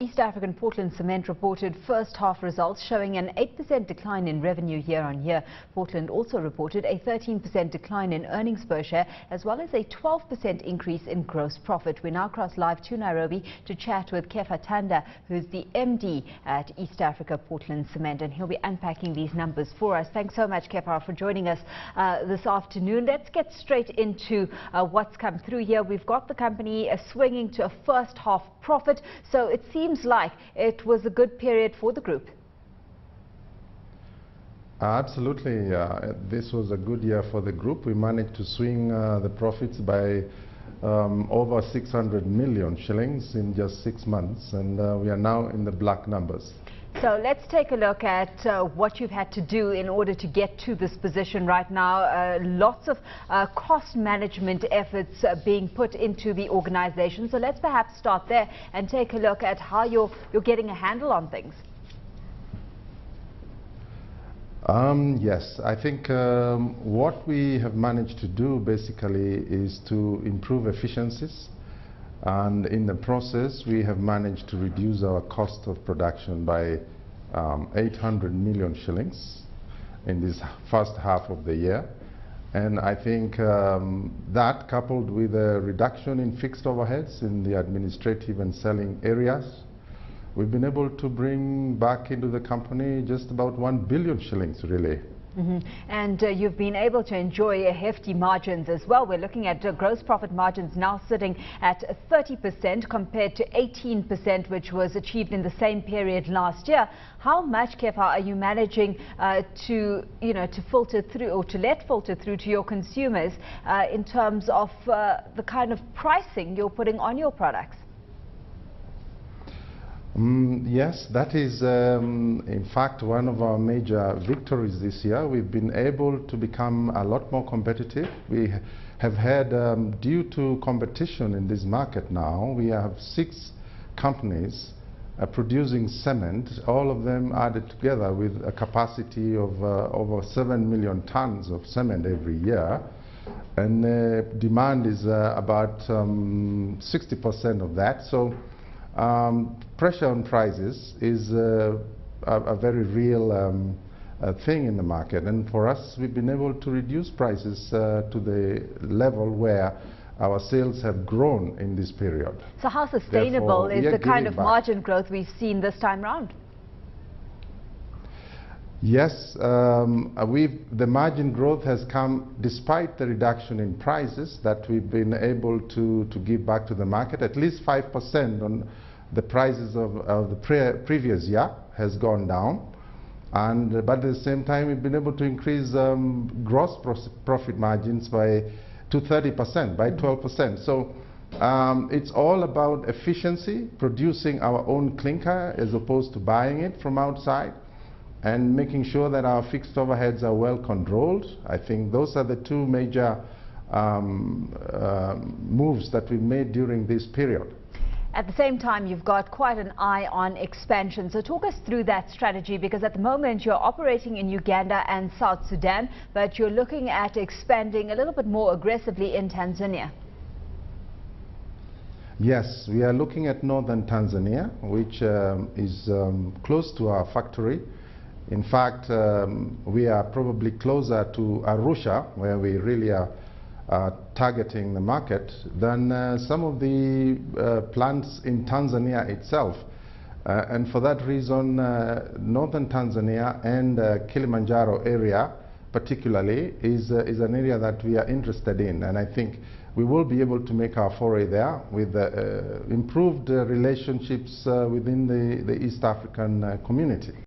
East African Portland Cement reported first half results showing an 8% decline in revenue year on year. Portland also reported a 13% decline in earnings per share as well as a 12% increase in gross profit. We now cross live to Nairobi to chat with Kephar Tande, who's the MD at East Africa Portland Cement, and he'll be unpacking these numbers for us. Thanks so much, Kephar, for joining us this afternoon. Let's get straight into what's come through here. We've got the company swinging to a first half profit, so it seems like it was a good period for the group. Absolutely. This was a good year for the group. We managed to swing the profits by over 600 million shillings in just 6 months, and we are now in the black numbers. So let's take a look at what you've had to do in order to get to this position right now. Lots of cost management efforts being put into the organization. So let's perhaps start there and take a look at how you're getting a handle on things. Yes, I think what we have managed to do basically is to improve efficiencies. And in the process, we have managed to reduce our cost of production by 800 million shillings in this first half of the year. And I think that, coupled with a reduction in fixed overheads in the administrative and selling areas, we've been able to bring back into the company just about 1 billion shillings, really. And you've been able to enjoy hefty margins as well. We're looking at gross profit margins now sitting at 30% compared to 18%, which was achieved in the same period last year. How much, Kephar, are you managing to filter through, or to let filter through to your consumers in terms of the kind of pricing you're putting on your products? Yes, that is in fact one of our major victories this year. We've been able to become a lot more competitive. We have had, due to competition in this market now, we have 6 companies producing cement, all of them added together with a capacity of over 7 million tons of cement every year. And demand is about 60% of that. So pressure on prices is a very real thing in the market, and for us, we've been able to reduce prices to the level where our sales have grown in this period. So how sustainable is the kind of margin growth we've seen this time round? Yes, the margin growth has come despite the reduction in prices that we've been able to give back to the market. At least 5% on the prices of the previous year has gone down, but at the same time we've been able to increase gross profit margins to 30%, by 12%. So it's all about efficiency, producing our own clinker as opposed to buying it from outside, and making sure that our fixed overheads are well controlled. I think those are the 2 major moves that we made during this period. At the same time, you've got quite an eye on expansion. So talk us through that strategy, because at the moment you're operating in Uganda and South Sudan, but you're looking at expanding a little bit more aggressively in Tanzania. Yes, we are looking at northern Tanzania, which is close to our factory. In fact, we are probably closer to Arusha, where we really are targeting the market, than some of the plants in Tanzania itself. And for that reason, northern Tanzania and Kilimanjaro area particularly is an area that we are interested in. And I think we will be able to make our foray there with improved relationships within the East African community.